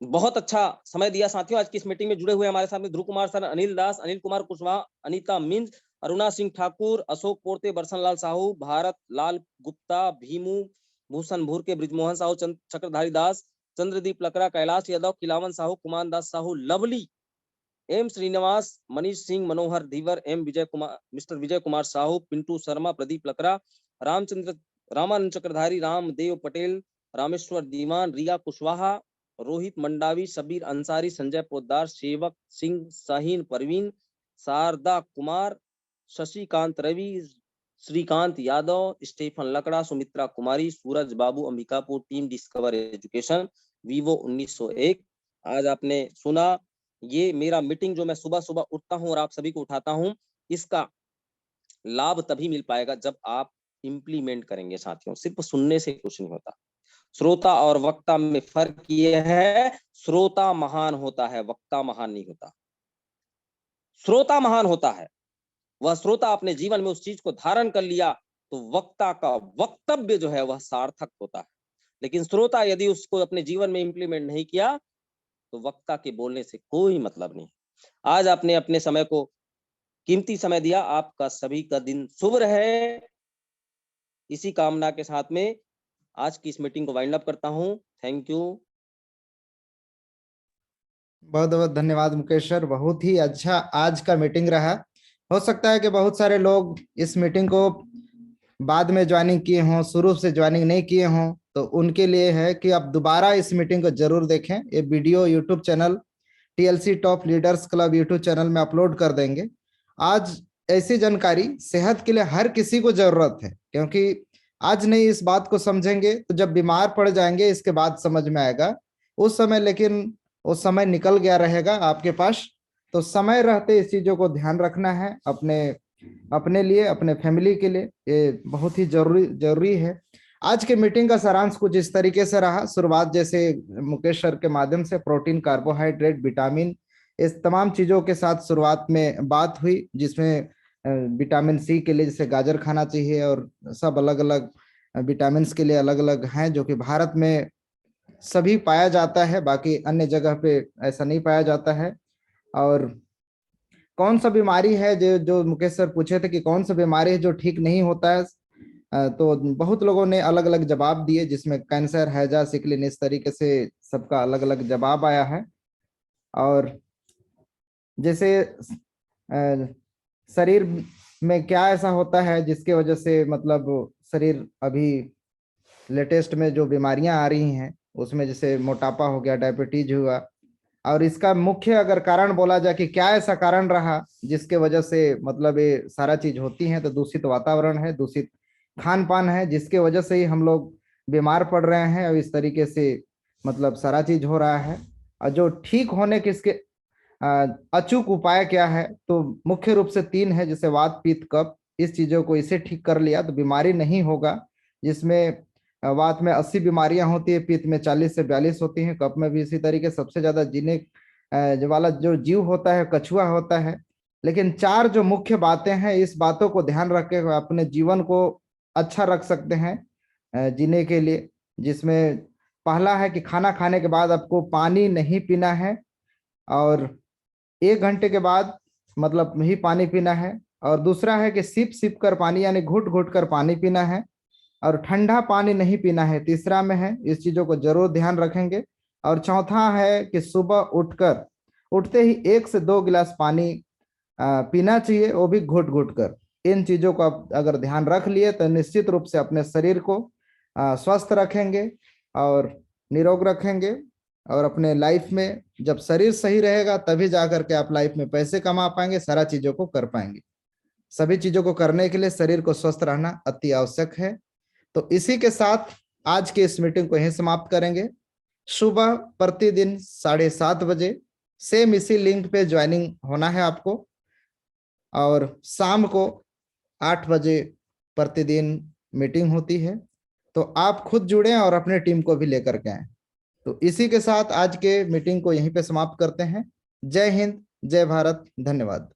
बहुत अच्छा समय दिया साथियों। आज की इस मीटिंग में जुड़े हुए हमारे साथ में ध्रुव कुमार सर, अनिल दास, अनिल कुमार कुशवाहा, अनीता मिंज, अरुणा सिंह ठाकुर, अशोक पोर्ते, बरसन लाल साहू, भारत लाल गुप्ता, भीमू भूषण भूर के, ब्रिजमोहन साहू, चक्रधारी दास, चंद्रदीप लकड़ा, कैलाश यादव, किलावन साहू, कुमान दास साहू, लवली, एम श्रीनिवास, मनीष सिंह, मनोहर धीवर, एम विजय कुमार, मिस्टर विजय कुमार साहू, पिंटू शर्मा, प्रदीप लकड़ा, रामचंद्र, रामानंद चक्रधारी, रामदेव पटेल, रामेश्वर दीवान, रिया Kushwaha, Rohit Mandavi, Shabir Ansari, Sanjay Poddar, Sevak Singh, Shaheen Parveen, Sharda Kumar, Shashikant Ravi, Shrikant Yadav, Stephen Lakra, Sumitra Kumari, Suraj Babu, Ambikapur, team discover education, Vivo 1901। आज आपने सुना, ये मेरा मीटिंग जो मैं सुबह सुबह उठता हूँ और आप सभी को उठाता हूँ, इसका लाभ तभी मिल पाएगा जब आप इंप्लीमेंट करेंगे साथियों। सिर्फ सुनने से कुछ नहीं होता। श्रोता और वक्ता में फर्क ये है, श्रोता महान होता है, वक्ता महान नहीं होता। श्रोता महान होता है, वह श्रोता अपने जीवन में उस चीज को धारण कर लिया तो वक्ता का वक्तव्य जो है वह सार्थक होता है। लेकिन श्रोता यदि उसको अपने जीवन में इंप्लीमेंट नहीं किया तो वक्ता के बोलने से कोई मतलब नहीं। आज आपने अपने समय को, कीमती समय दिया, आपका सभी का दिन शुभ रहे। इसी कामना के साथ में आज की इस मीटिंग को वाइंड अप करता हूं। Thank you. बहुत बहुत धन्यवाद मुकेश सर, बहुत ही अच्छा आज का मीटिंग रहा। हो सकता है कि बहुत सारे लोग इस मीटिंग को बाद में ज्वाइनिंग किए हों, शुरू से ज्वाइनिंग नहीं किए हों, तो उनके लिए है कि आप दोबारा इस मीटिंग को जरूर देखें। ये video YouTube channel TLC top leaders club YouTube channel में अपलोड कर देंगे। आज ऐसी जानकारी सेहत के लिए हर किसी को जरूरत है, क्योंकि आज नहीं इस बात को समझेंगे तो जब बीमार पड़ जाएंगे इसके बाद समझ में आएगा। उस समय, लेकिन वो समय निकल गया रहेगा आपके पास। तो समय रहते इस चीजों को ध्यान रखना है अपने अपने लिए, अपने फैमिली के लिए, ये बहुत ही जरूरी जरूरी है। आज के मीटिंग का सारांश कुछ इस तरीके से रहा। शुरुआत जैसे मुकेश सर के माध्यम से प्रोटीन, कार्बोहाइड्रेट, विटामिन, इस तमाम चीजों के साथ शुरुआत में बात हुई, जिसमें विटामिन सी के लिए जैसे गाजर खाना चाहिए, और सब अलग अलग विटामिन के लिए अलग अलग हैं, जो कि भारत में सभी पाया जाता है, बाकी अन्य जगह पे ऐसा नहीं पाया जाता है। और कौन सा बीमारी है जो जो मुकेश सर पूछे थे कि कौन सा बीमारी है जो ठीक नहीं होता है, तो बहुत लोगों ने अलग अलग जवाब दिए, जिसमें कैंसर, हैजा, सिकलिन, इस तरीके से सबका अलग अलग जवाब आया है। और जैसे शरीर में क्या ऐसा होता है जिसके वजह से मतलब शरीर, अभी लेटेस्ट में जो बीमारियां आ रही हैं उसमें जैसे मोटापा हो गया, डायबिटीज हुआ, और इसका मुख्य अगर कारण बोला जाए कि क्या ऐसा कारण रहा जिसके वजह से मतलब ये सारा चीज होती है, तो दूषित वातावरण है, दूषित खान पान है, जिसके वजह से ही हम लोग बीमार पड़ रहे हैं, और इस तरीके से मतलब सारा चीज हो रहा है। और जो ठीक होने के इसके अचूक उपाय क्या है, तो मुख्य रूप से 3 है, जैसे वात, पित्त, कफ। इस चीजों को इसे ठीक कर लिया तो बीमारी नहीं होगा। जिसमें वात में 80 बीमारियां होती है, पित्त में 40 से 42 होती हैं, कफ में भी इसी तरीके। सबसे ज्यादा जीने जो वाला जो जीव होता है कछुआ होता है। लेकिन 4 जो मुख्य बातें हैं, इस बातों को ध्यान रख के अपने जीवन को अच्छा रख सकते हैं जीने के लिए। जिसमें पहला है कि खाना खाने के बाद आपको पानी नहीं पीना है, और 1 घंटे के बाद मतलब ही पानी पीना है। और दूसरा है कि सिप सिप कर पानी, यानी घुट घुट कर पानी पीना है, और ठंडा पानी नहीं पीना है, तीसरा में है। इस चीजों को जरूर ध्यान रखेंगे। और चौथा है कि सुबह उठते ही 1 से 2 गिलास पानी पीना चाहिए, वो भी घुट घुट कर। इन चीजों को आप अगर ध्यान रख लिए तो निश्चित रूप से अपने शरीर को स्वस्थ रखेंगे और निरोग रखेंगे। और अपने लाइफ में जब शरीर सही रहेगा तभी जाकर के आप लाइफ में पैसे कमा पाएंगे, सारा चीजों को कर पाएंगे। सभी चीजों को करने के लिए शरीर को स्वस्थ रहना अति आवश्यक है। तो इसी के साथ आज की इस मीटिंग को यहीं समाप्त करेंगे। सुबह प्रतिदिन 7:30 बजे सेम इसी लिंक पे ज्वाइनिंग होना है आपको, और शाम को 8 बजे प्रतिदिन मीटिंग होती है। तो आप खुद जुड़ें और अपने टीम को भी लेकर के आए। तो इसी के साथ आज के मीटिंग को यहीं पे समाप्त करते हैं। जय हिंद, जय भारत, धन्यवाद।